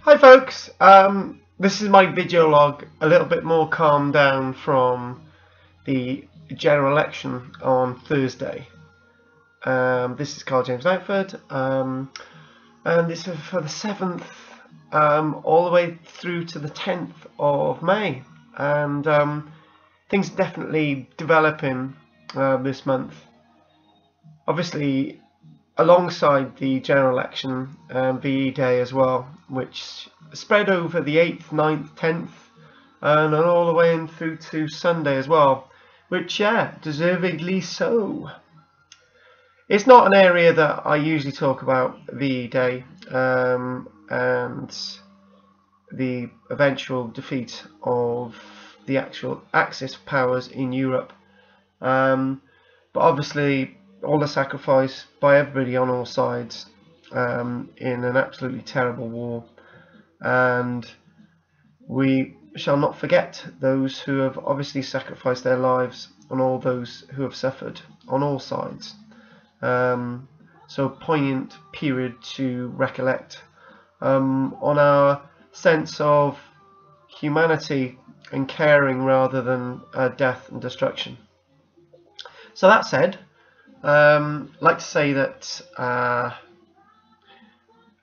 Hi folks, this is my video log, a little bit more calmed down from the general election on Thursday. This is Karl-James Langford, and this is for the 7th all the way through to the 10th of May, and things are definitely developing this month. Obviously, alongside the general election, VE Day as well, which spread over the 8th, 9th, 10th, and all the way in through to Sunday as well, which, yeah, deservedly so. It's not an area that I usually talk about, VE Day, and the eventual defeat of the actual Axis powers in Europe. But obviously, all the sacrifice by everybody on all sides in an absolutely terrible war, and we shall not forget those who have obviously sacrificed their lives and all those who have suffered on all sides. So a poignant period to recollect on our sense of humanity and caring rather than death and destruction. So that said, I'd like to say that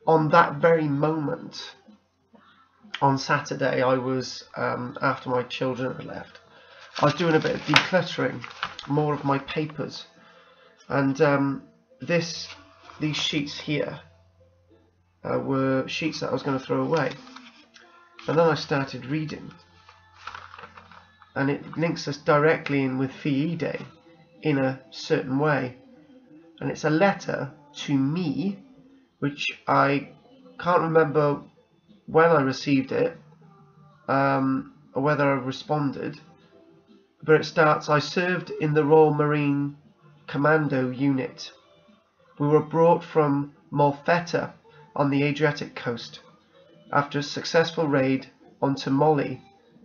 on that very moment, on Saturday, I was, after my children had left, I was doing a bit of decluttering, more of my papers, and these sheets here were sheets that I was going to throw away, and then I started reading, and it links us directly in with VE Day in a certain way, and it's a letter to me, which I can't remember when I received it, or whether I responded, but it starts, "I served in the Royal Marine Commando Unit. We were brought from Molfetta on the Adriatic coast after a successful raid onto Molly,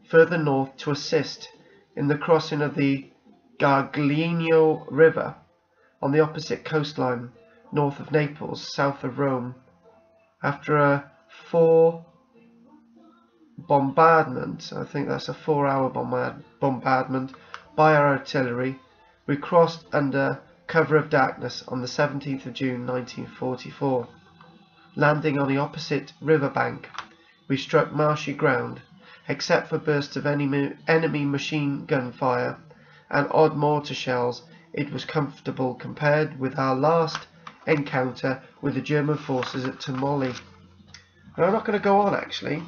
further north, to assist in the crossing of the Gargliano River on the opposite coastline, north of Naples, south of Rome. After a 4 bombardment, I think that's a 4-hour bombardment by our artillery, we crossed under cover of darkness on the 17th of June 1944. Landing on the opposite river bank, we struck marshy ground, except for bursts of enemy machine gun fire and odd mortar shells. It was comfortable compared with our last encounter with the German forces at Tamoli." And I'm not going to go on actually,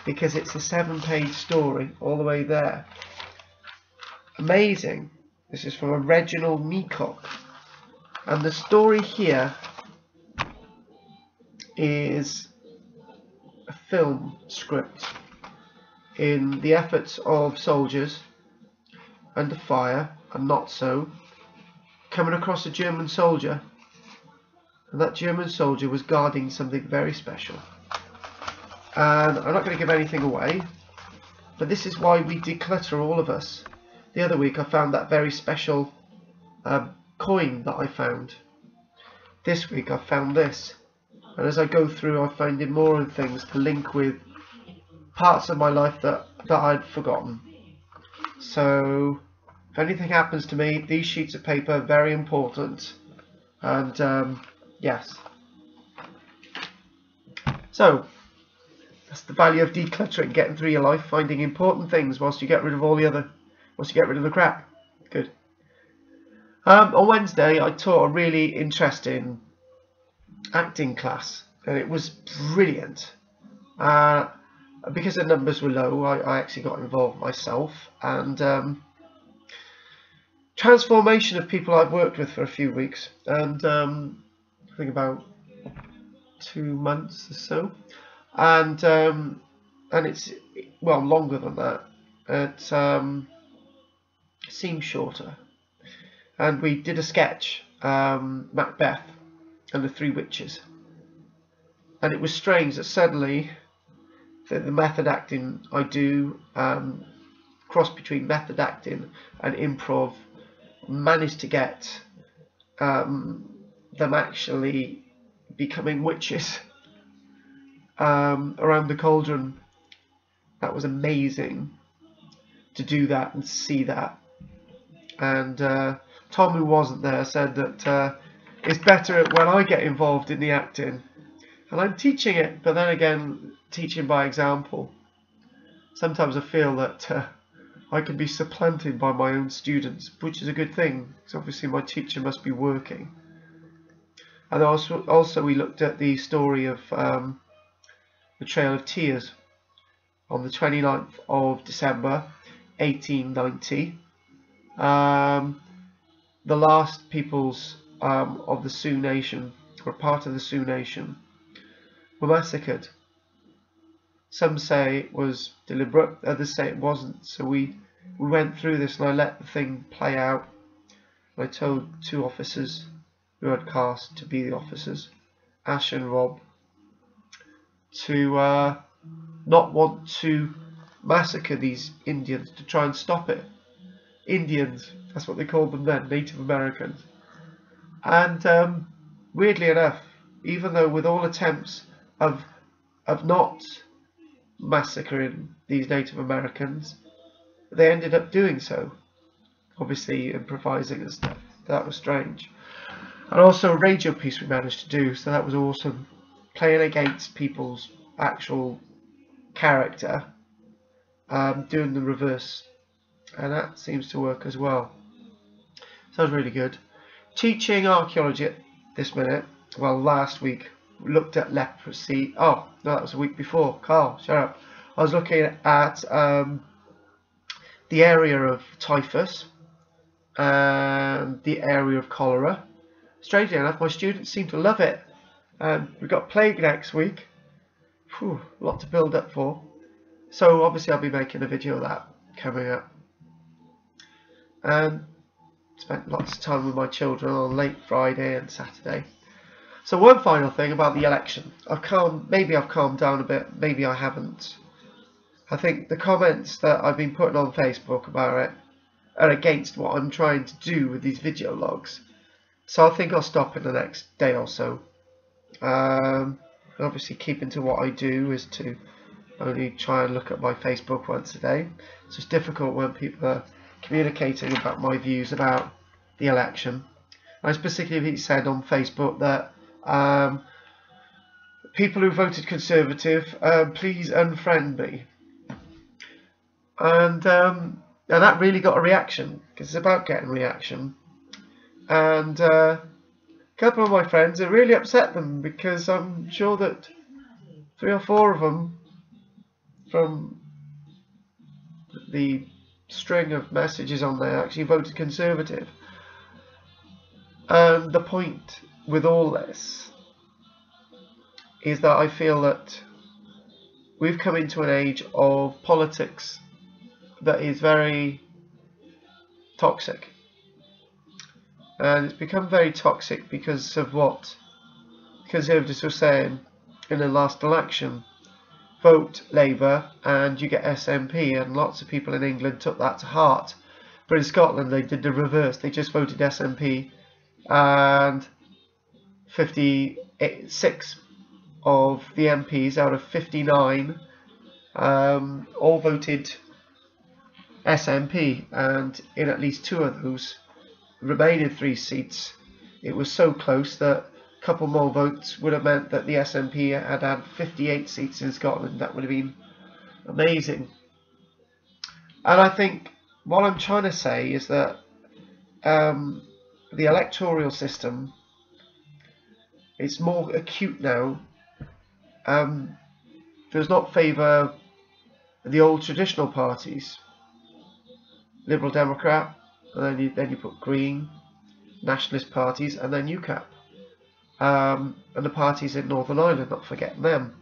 because it's a 7-page story all the way there. Amazing. This is from a Reginald Meacock, and the story here is a film script in the efforts of soldiers under fire and not so, coming across a German soldier, and that German soldier was guarding something very special. And I'm not going to give anything away, but this is why we declutter, all of us. The other week I found that very special coin that I found. This week I found this, and as I go through I'm finding more and things to link with parts of my life that I'd forgotten. So if anything happens to me, these sheets of paper are very important, and yes. So that's the value of decluttering, getting through your life, finding important things whilst you get rid of all the other, once you get rid of the crap. Good. On Wednesday I taught a really interesting acting class, and it was brilliant. Because the numbers were low, I actually got involved myself, and transformation of people I've worked with for a few weeks, and I think about 2 months or so, and it's, well, longer than that. It seems shorter, and we did a sketch, Macbeth and the Three Witches, and it was strange that suddenly the method acting I do, cross between method acting and improv, managed to get them actually becoming witches. around the cauldron. That was amazing to do that and see that. And Tom, who wasn't there, said that it's better when I get involved in the acting, and I'm teaching it, but then again, teaching by example. Sometimes I feel that I can be supplanted by my own students, which is a good thing, because obviously my teacher must be working. And also we looked at the story of the Trail of Tears on the 29th of December 1890. The last peoples of the Sioux Nation, or part of the Sioux Nation, were massacred. Some say it was deliberate, others say it wasn't. So we went through this, and I let the thing play out. I told 2 officers who I'd cast to be the officers, Ash and Rob, to not want to massacre these Indians, to try and stop it. Indians, that's what they called them then, Native Americans. And weirdly enough, even though with all attempts of not massacring these Native Americans, they ended up doing so, obviously improvising and stuff. That was strange. And also a radio piece we managed to do, so that was awesome, playing against people's actual character, doing the reverse, and that seems to work as well. Sounds really good. Teaching archaeology at this minute. Well, last week we looked at leprosy. Oh no, that was a week before. Carl, shut up. I was looking at the area of typhus and the area of cholera. Strangely enough, my students seem to love it. We've got plague next week. Whew, a lot to build up for. So obviously I'll be making a video of that coming up. And spent lots of time with my children on late Friday and Saturday. So one final thing about the election. Maybe I've calmed down a bit, maybe I haven't. I think the comments that I've been putting on Facebook about it are against what I'm trying to do with these video logs. So I think I'll stop in the next day or so. Obviously keeping to what I do is to only try and look at my Facebook once a day. So it's difficult when people are communicating about my views about the election. I specifically said on Facebook that people who voted Conservative, please unfriend me. And that really got a reaction, because it's about getting reaction. And a couple of my friends, it really upset them, because I'm sure that 3 or 4 of them from the string of messages on there actually voted Conservative. And the point with all this is that I feel that we've come into an age of politics that is very toxic. And it's become very toxic because of what Conservatives were saying in the last election. Vote Labour and you get SNP, and lots of people in England took that to heart. But in Scotland they did the reverse. They just voted SNP, and 56 of the MPs out of 59 all voted SNP, and in at least 2 of those remaining 3 seats, it was so close that a couple more votes would have meant that the SNP had 58 seats in Scotland. That would have been amazing. And I think what I'm trying to say is that the electoral system is more acute now. Does not favour the old traditional parties, Liberal Democrat, and then you put Green, Nationalist parties, and then UKIP, and the parties in Northern Ireland, not forgetting them.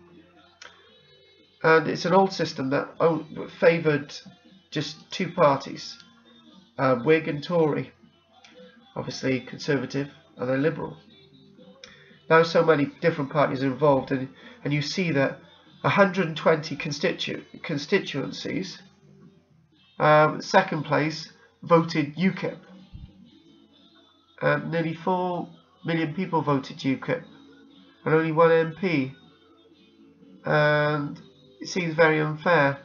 And it's an old system that favoured just 2 parties, Whig and Tory, obviously Conservative and then Liberal. Now so many different parties are involved, and you see that 120 constituencies, second place voted UKIP, and nearly 4 million people voted UKIP, and only 1 MP. and it seems very unfair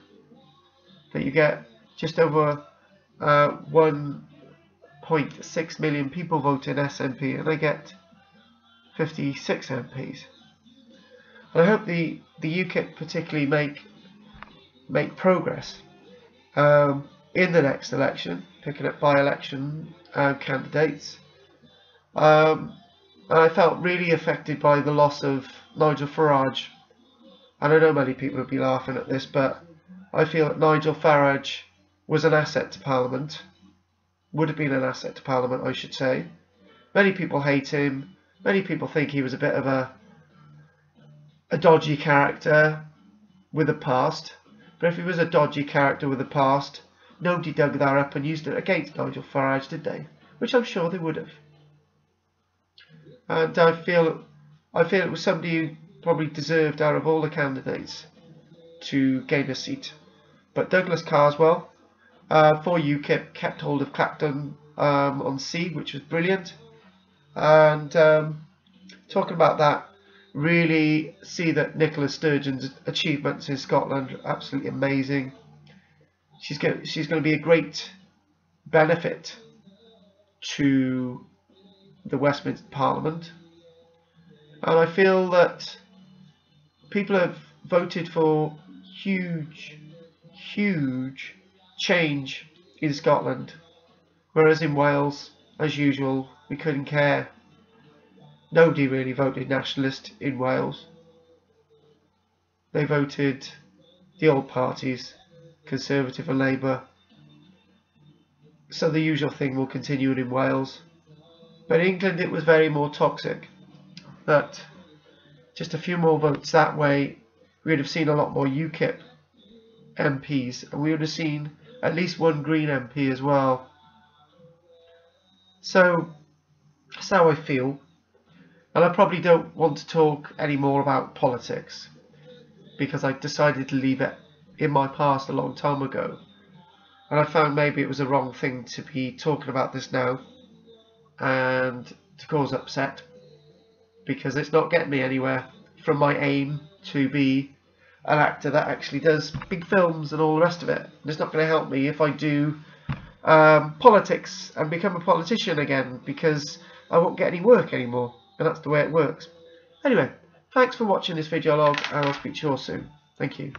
that you get just over 1.6 million people voting SNP and I get 56 MPs. And I hope the UKIP particularly make progress in the next election, picking up by-election candidates. And I felt really affected by the loss of Nigel Farage. And I know many people would be laughing at this, but I feel that Nigel Farage was an asset to Parliament. Would have been an asset to Parliament, I should say. Many people hate him. Many people think he was a bit of a dodgy character with a past. But if he was a dodgy character with a past, nobody dug that up and used it against Nigel Farage, did they? Which I'm sure they would have. And I feel it was somebody who probably deserved, out of all the candidates, to gain a seat. But Douglas Carswell for UKIP kept hold of Clapton on C, which was brilliant. And talking about that, really see that Nicola Sturgeon's achievements in Scotland are absolutely amazing. She's going to be a great benefit to the Westminster Parliament, and I feel that people have voted for huge change in Scotland, whereas in Wales, as usual, we couldn't care. Nobody really voted nationalist in Wales. They voted the old parties, Conservative and Labour. So the usual thing will continue in Wales. But in England it was very more toxic. That just a few more votes that way, we would have seen a lot more UKIP MPs, and we would have seen at least one Green MP as well. So that's how I feel. And I probably don't want to talk any more about politics, because I decided to leave it in my past a long time ago. And I found maybe it was a wrong thing to be talking about this now and to cause upset, because it's not getting me anywhere from my aim to be an actor that actually does big films and all the rest of it. And it's not going to help me if I do politics and become a politician again, because I won't get any work anymore. And that's the way it works. Anyway, thanks for watching this video log, and I'll speak to you all soon. Thank you.